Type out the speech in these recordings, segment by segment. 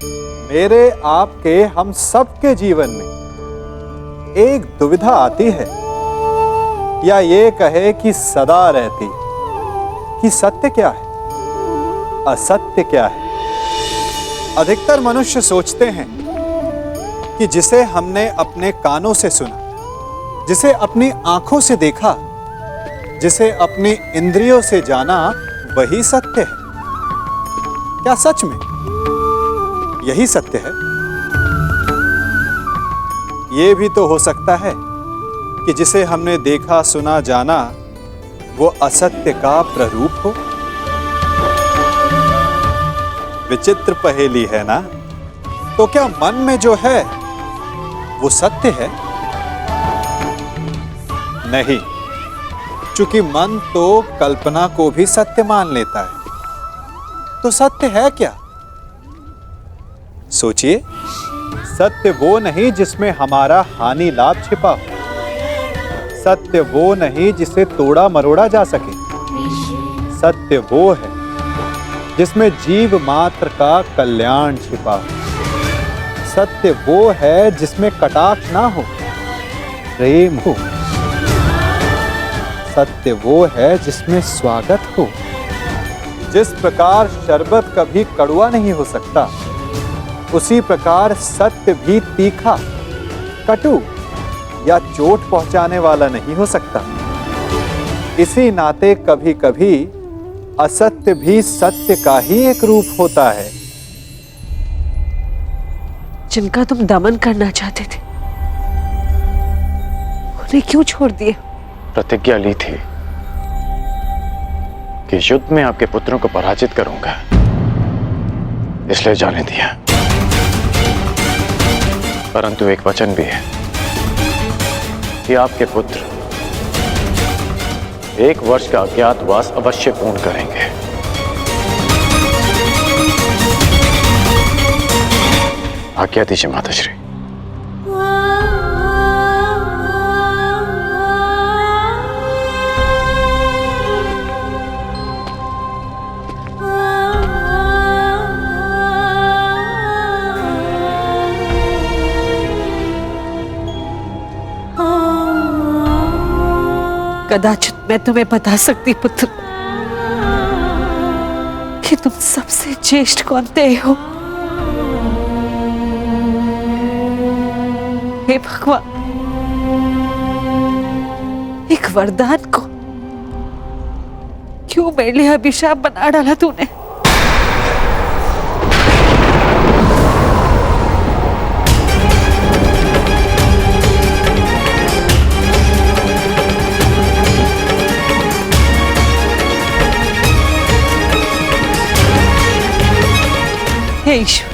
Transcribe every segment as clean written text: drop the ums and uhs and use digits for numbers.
मेरे, आपके, हम सबके जीवन में एक दुविधा आती है, या ये कहे कि सदा रहती, कि सत्य क्या है, असत्य क्या है। अधिकतर मनुष्य सोचते हैं कि जिसे हमने अपने कानों से सुना, जिसे अपनी आंखों से देखा, जिसे अपनी इंद्रियों से जाना, वही सत्य है। क्या सच में यही सत्य है? यह भी तो हो सकता है कि जिसे हमने देखा, सुना, जाना, वो असत्य का प्ररूप हो। विचित्र पहेली है ना? तो क्या मन में जो है वो सत्य है? नहीं, चूंकि मन तो कल्पना को भी सत्य मान लेता है। तो सत्य है क्या? सोचिए, सत्य वो नहीं जिसमें हमारा हानि लाभ छिपा हो। सत्य वो नहीं जिसे तोड़ा मरोड़ा जा सके। सत्य वो है जिसमें जीव मात्र का कल्याण छिपा हो। सत्य वो है जिसमें कटाक्ष ना हो, प्रेम हो। सत्य वो है जिसमें स्वागत हो। जिस प्रकार शरबत कभी कड़वा नहीं हो सकता, उसी प्रकार सत्य भी तीखा, कटु या चोट पहुंचाने वाला नहीं हो सकता। इसी नाते कभी कभी असत्य भी सत्य का ही एक रूप होता है। जिनका तुम दमन करना चाहते थे, उन्हें क्यों छोड़ दिए? प्रतिज्ञा ली थी कि युद्ध में आपके पुत्रों को पराजित करूंगा, इसलिए जाने दिया। परंतु एक वचन भी है कि आपके पुत्र 1 वर्ष का अज्ञातवास अवश्य पूर्ण करेंगे। आज्ञा दीजिए माताश्री। कदाचित मैं तुम्हें बता सकती पुत्र कि तुम सबसे ज्येष्ठ कौनते हो। हे भगवान, एक वरदान को क्यों मेरे लिए अभिशाप बना डाला तूने? हे ईश्वर,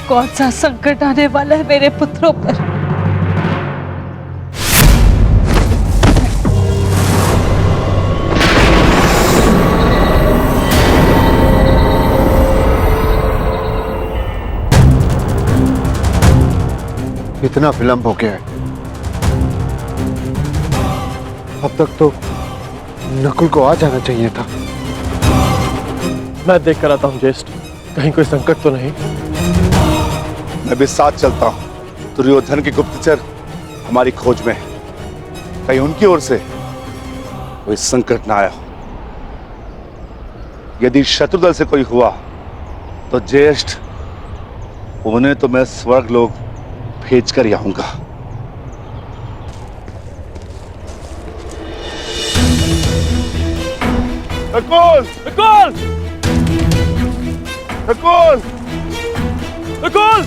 कौन सा संकट आने वाला है मेरे पुत्रों पर? इतना विलंब हो गया है। अब तक तो नकुल को आ जाना चाहिए था। मैं देख कर आता हूँ ज्येष्ठ, कहीं कोई संकट तो नहीं। मैं भी साथ चलता हूँ। दुर्योधन के गुप्तचर हमारी खोज में है, कहीं उनकी ओर से कोई संकट ना आया हो। यदि शत्रुदल से कोई हुआ तो ज्येष्ठ, उन्हें तो मैं स्वर्ग लोक भेज कर ही आऊंगा। नकुल! नकुल! नकुल! नकुल!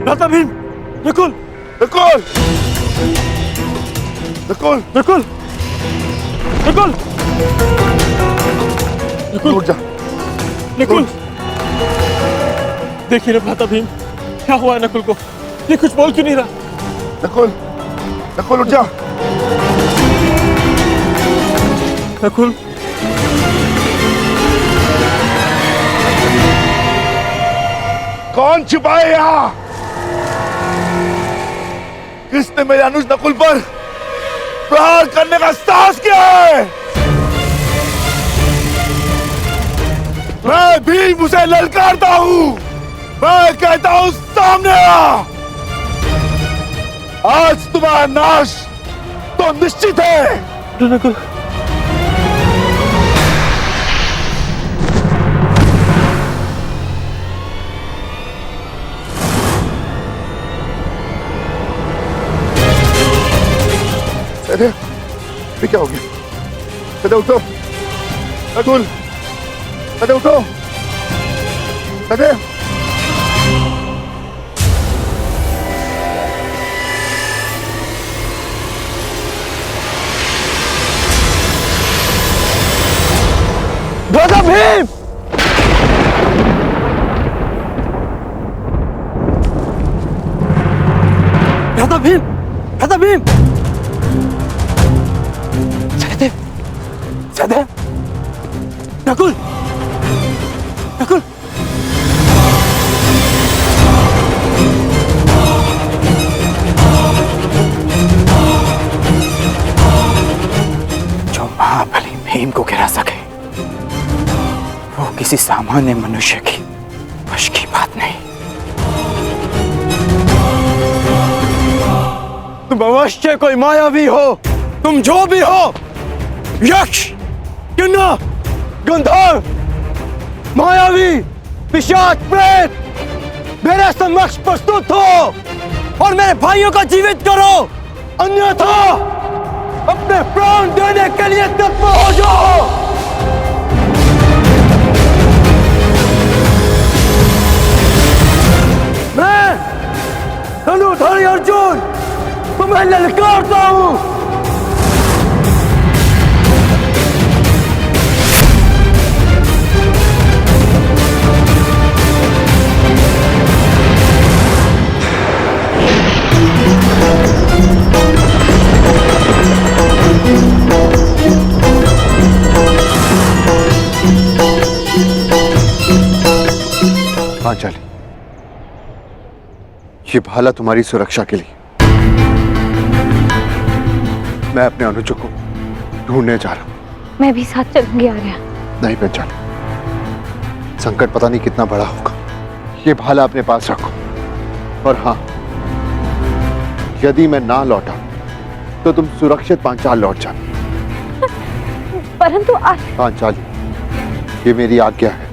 भ्राता भीम! नकुल! नकुल! नकुल! नकुल! नकुल! नकुल! उठ जा। नकुल! देखिए ना भ्राता भीम, क्या हुआ है नकुल को? ये कुछ बोल क्यों नहीं रहा? नकुल! नकुल उठ जा। नकुल! कौन छिपाए यहां? किसने मेरे अनुज नकुल पर प्रहार करने का साहस किया है? नहीं मुझे ललकारता हूं, मैं कहता हूं सामने आ। आज तुम्हारा नाश तो निश्चित है। नकुल, ये क्या हो गया? सदे उठो, नकुल, सदे उठो, सदे। दादा भीम! दादा भीम! दादा भीम! सहदेव! सहदेव! नकुल! नकुल! जो महाबली भीम को गिरा सके वो किसी सामान्य मनुष्य की वश की बात नहीं। तुम अवश्य कोई मायावी हो, तुम जो भी हो, यक्ष, किन्नर, गंधर्व, मायावी, पिशाच, प्रेत, मेरे समक्ष प्रस्तुत हो और मेरे भाइयों को जीवित करो, अन्यथा अपने प्राण देने के लिए तत्पर हो जाओ। मैं धनुधारी अर्जुन तुम्हें ललकारता हूं। पांचाली, ये भाला तुम्हारी सुरक्षा के लिए। मैं अपने अनुजों को ढूंढने जा रहा हूं। मैं भी साथ चलूंगी आर्या। नहीं पांचाली, संकट पता नहीं कितना बड़ा होगा। ये भाला अपने पास रखो। और हाँ, यदि मैं ना लौटा तो तुम सुरक्षित पांचाल लौट जाना। परंतु पांचाली, ये मेरी आज्ञा है।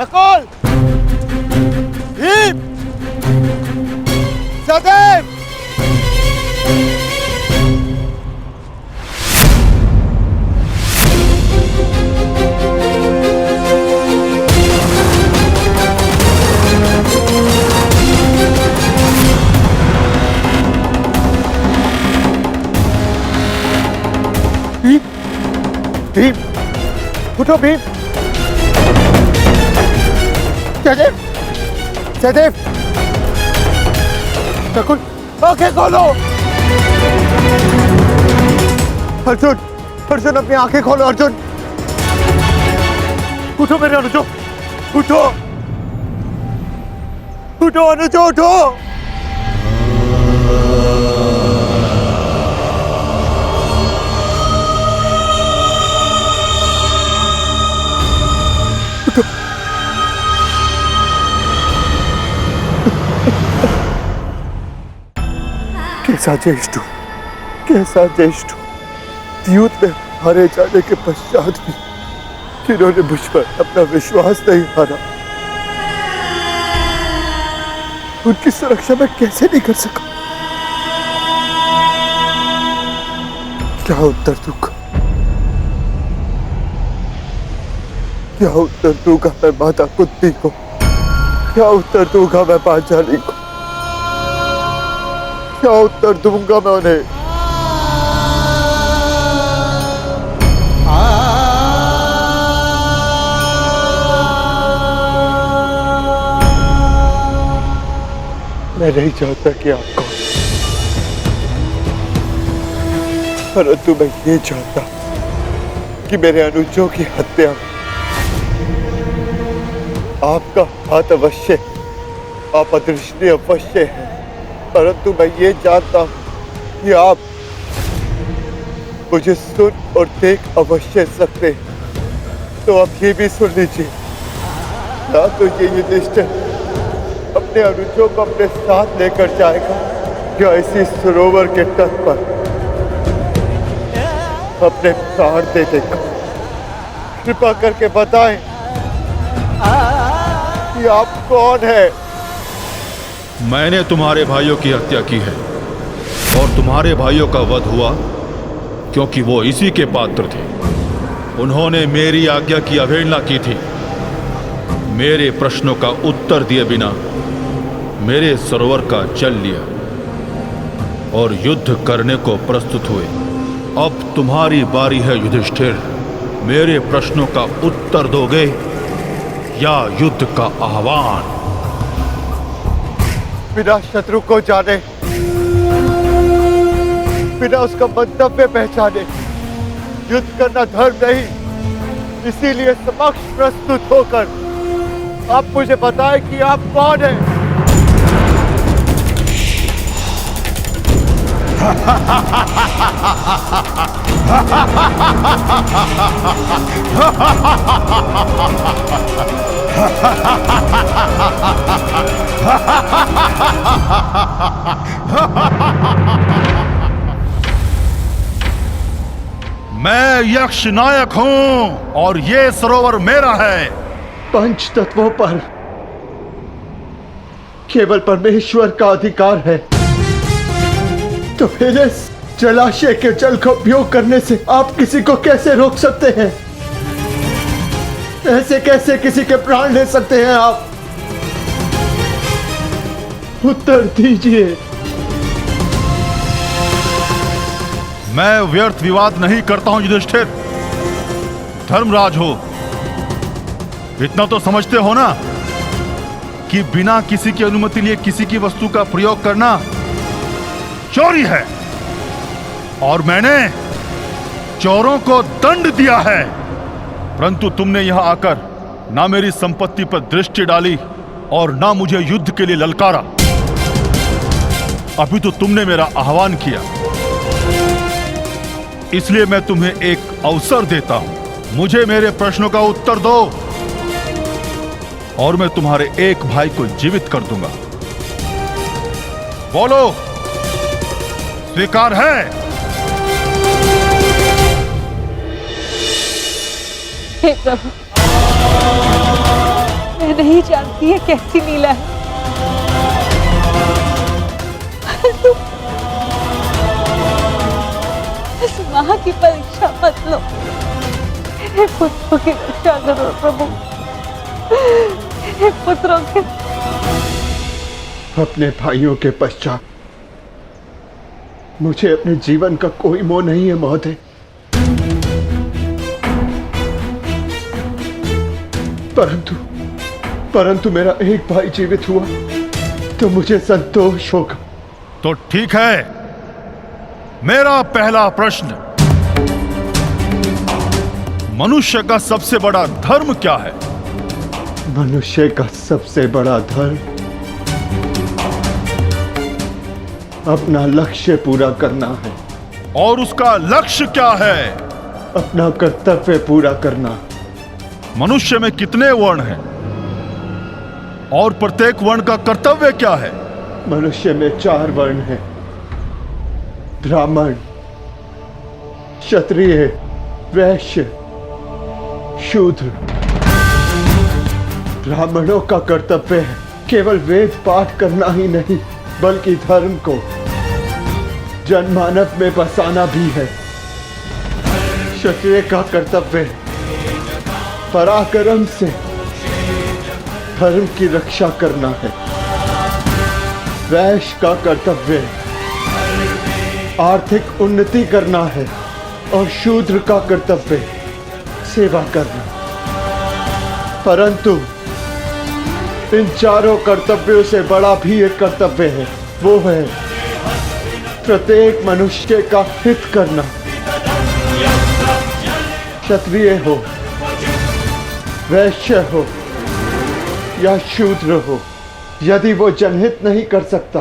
नकुल! भीम! सहदेव! भीम! भीम! उठो भीम! सहदेव! सहदेव! नकुल, आंखें खोलो! अर्जुन! अर्जुन, अपनी आंखें खोलो अर्जुन! उठो मेरे अनुजो! उठो! उठो अनुजो, उठो! कैसा ज्येष्ठ, कैसा ज्येष्ठ! युद्ध में हारे जाने के पश्चात भी जिन्होंने मुझ पर अपना विश्वास नहीं हारा, उनकी सुरक्षा मैं कैसे नहीं कर सका? क्या उत्तर दूंगा? क्या उत्तर दूंगा मैं माता कुंती को? क्या उत्तर दूंगा मैं पांचाली को? क्या उत्तर दूंगा मैं उन्हें? मैं नहीं चाहता कि आप कहो, परंतु मैं ये चाहता कि मेरे अनुजों की हत्या में आपका हाथ अवश्य, आप अदृश्य अवश्य है, परंतु मैं ये जानता हूं कि आप मुझे सुन और देख अवश्य सकते हैं। तो आप ये भी सुन लीजिए, या तो ये युधिष्ठिर अपने अनुजों को अपने साथ लेकर जाएगा या इसी सरोवर के तट पर अपने प्राण दे देगा। कृपा करके बताएं कि आप कौन है? मैंने तुम्हारे भाइयों की हत्या की है और तुम्हारे भाइयों का वध हुआ क्योंकि वो इसी के पात्र थे। उन्होंने मेरी आज्ञा की अवहेलना की थी। मेरे प्रश्नों का उत्तर दिए बिना मेरे सरोवर का जल लिया और युद्ध करने को प्रस्तुत हुए। अब तुम्हारी बारी है युधिष्ठिर। मेरे प्रश्नों का उत्तर दोगे या युद्ध का आह्वान? बिना शत्रु को जाने, बिना उसका मंतव्य पहचाने युद्ध करना धर्म नहीं। इसीलिए समक्ष प्रस्तुत होकर आप मुझे बताएं कि आप कौन हैं? मैं यक्ष नायक हूं और ये सरोवर मेरा है। पंच तत्वों पर केवल परमेश्वर का अधिकार है, तो फिर इस जलाशय के जल का उपयोग करने से आप किसी को कैसे रोक सकते हैं? ऐसे कैसे किसी के प्राण ले सकते हैं आप? उत्तर दीजिए। मैं व्यर्थ विवाद नहीं करता हूं युधिष्ठिर। धर्मराज हो, इतना तो समझते हो ना कि बिना किसी की अनुमति लिए किसी की वस्तु का प्रयोग करना चोरी है और मैंने चोरों को दंड दिया है। परंतु तुमने यहां आकर ना मेरी संपत्ति पर दृष्टि डाली और ना मुझे युद्ध के लिए ललकारा। अभी तो तुमने मेरा आह्वान किया, इसलिए मैं तुम्हें एक अवसर देता हूं। मुझे मेरे प्रश्नों का उत्तर दो और मैं तुम्हारे एक भाई को जीवित कर दूंगा। बोलो, स्वीकार है? हे प्रभु, मैं नहीं जानती है कैसी लीला है, इस मां की परीक्षा मत लो। मेरे पुत्रों की रक्षा करो प्रभु, मेरे पुत्रों के। अपने भाइयों के पश्चात मुझे अपने जीवन का कोई मोह नहीं है महोदय। परंतु मेरा एक भाई जीवित हुआ तो मुझे संतोष होगा। तो ठीक है, मेरा पहला प्रश्न, मनुष्य का सबसे बड़ा धर्म क्या है? मनुष्य का सबसे बड़ा धर्म अपना लक्ष्य पूरा करना है। और उसका लक्ष्य क्या है? अपना कर्तव्य पूरा करना। मनुष्य में कितने वर्ण हैं और प्रत्येक वर्ण का कर्तव्य क्या है? मनुष्य में 4 वर्ण हैं, ब्राह्मण, क्षत्रिय, वैश्य, शूद्र। ब्राह्मणों का कर्तव्य है केवल वेद पाठ करना ही नहीं, बल्कि धर्म को जनमानव में बसाना भी है। क्षत्रिय का कर्तव्य पराक्रम से धर्म की रक्षा करना है। वैश्य का कर्तव्य आर्थिक उन्नति करना है और शूद्र का कर्तव्य सेवा करना। परंतु इन चारों कर्तव्यों से बड़ा भी एक कर्तव्य है, वो है प्रत्येक मनुष्य का हित करना। क्षत्रिय हो, वैश्य हो या शूद्र हो, यदि वो जनहित नहीं कर सकता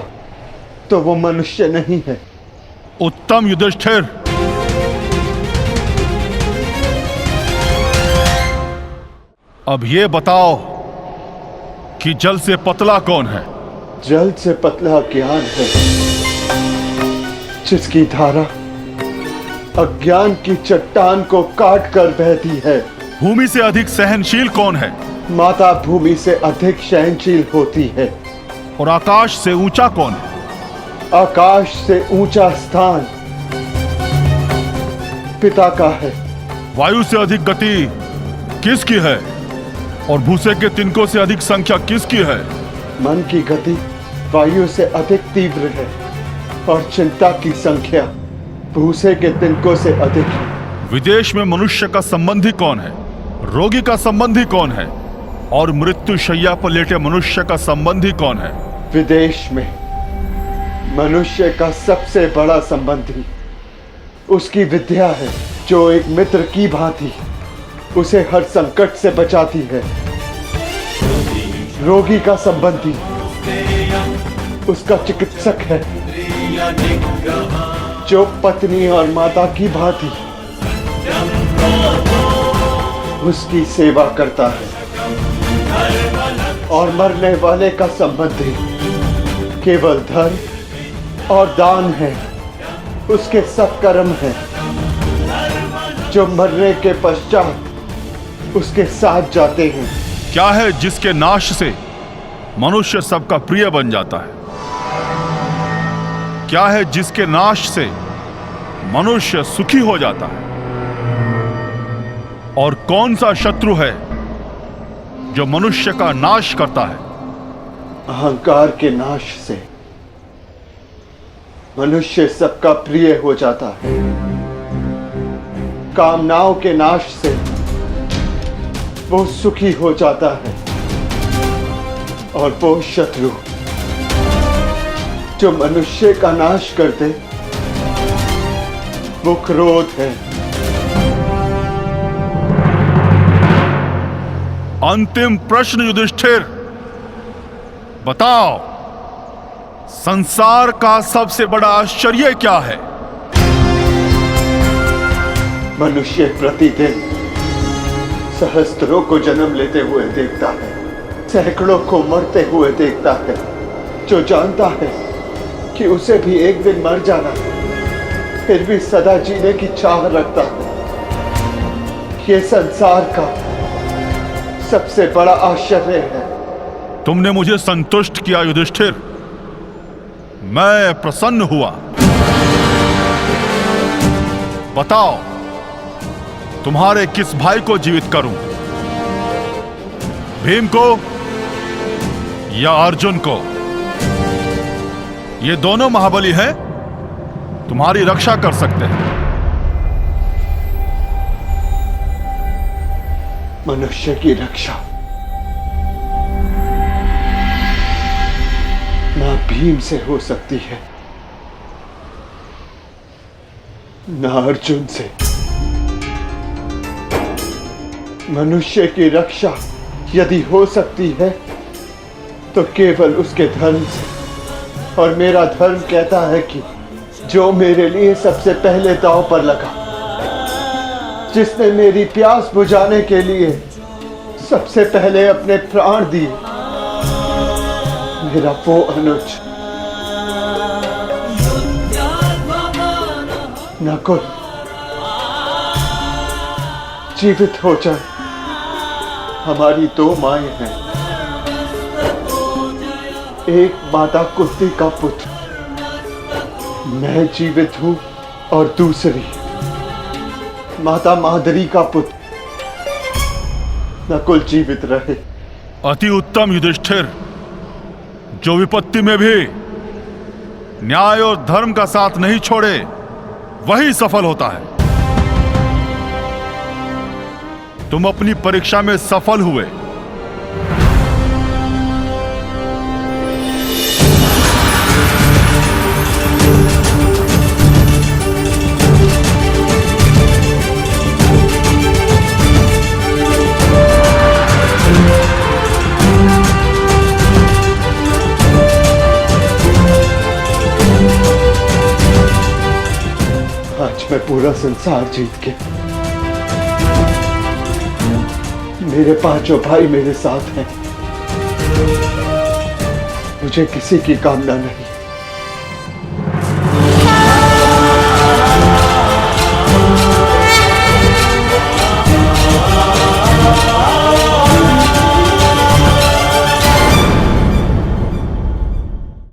तो वो मनुष्य नहीं है। उत्तम युधिष्ठिर, अब ये बताओ कि जल से पतला कौन है? जल से पतला ज्ञान है, जिसकी धारा अज्ञान की चट्टान को काट कर बहती है। भूमि से अधिक सहनशील कौन है? माता भूमि से अधिक सहनशील होती है। और आकाश से ऊंचा कौन है? आकाश से ऊंचा स्थान पिता का है। वायु से अधिक गति किसकी है? और भूसे के तिनकों से अधिक संख्या किसकी है? मन की गति वायु से अधिक तीव्र है और चिंता की संख्या भूसे के तिनकों से अधिक है। विदेश में मनुष्य का संबंधी कौन है? रोगी का संबंधी कौन है? और मृत्यु शैया पर लेटे मनुष्य का संबंधी कौन है? विदेश में मनुष्य का सबसे बड़ा संबंधी उसकी विद्या है, जो एक मित्र की भांति उसे हर संकट से बचाती है। रोगी का संबंधी उसका चिकित्सक है, जो पत्नी और माता की भांति उसकी सेवा करता है। और मरने वाले का संबंधी केवल धर्म और दान है, उसके सत्कर्म है, जो मरने के पश्चात उसके साथ जाते हैं। क्या है जिसके नाश से मनुष्य सबका प्रिय बन जाता है? क्या है जिसके नाश से मनुष्य सुखी हो जाता है? और कौन सा शत्रु है जो मनुष्य का नाश करता है? अहंकार के नाश से मनुष्य सबका प्रिय हो जाता है। कामनाओं के नाश से वो सुखी हो जाता है। और वो शत्रु जो मनुष्य का नाश करते वो क्रोध है। अंतिम प्रश्न युधिष्ठिर, बताओ संसार का सबसे बड़ा आश्चर्य क्या है? मनुष्य प्रतिदिन सहस्त्रों को जन्म लेते हुए देखता है, सैकड़ों को मरते हुए देखता है, जो जानता है कि उसे भी एक दिन मर जाना है, फिर भी सदा जीने की चाह रखता है। ये संसार का सबसे बड़ा आश्चर्य है। तुमने मुझे संतुष्ट किया युधिष्ठिर, मैं प्रसन्न हुआ। बताओ तुम्हारे किस भाई को जीवित करूं? भीम को या अर्जुन को? ये दोनों महाबली हैं, तुम्हारी रक्षा कर सकते हैं। मनुष्य की रक्षा ना भीम से हो सकती है, ना अर्जुन से। मनुष्य की रक्षा यदि हो सकती है तो केवल उसके धर्म से। और मेरा धर्म कहता है कि जो मेरे लिए सबसे पहले दांव पर लगा, जिसने मेरी प्यास बुझाने के लिए सबसे पहले अपने प्राण दिए, मेरा वो अनुज नकुल जीवित हो जाए। हमारी दो माएं हैं, एक माता कुंती का पुत्र मैं जीवित हूं और दूसरी माता मादरी का पुत्र नकुल जीवित रहे। अति उत्तम युधिष्ठिर, जो विपत्ति में भी न्याय और धर्म का साथ नहीं छोड़े वही सफल होता है। तुम अपनी परीक्षा में सफल हुए। मैं पूरा संसार जीत के मेरे पांचों भाई मेरे साथ हैं। मुझे किसी की कामना नहीं।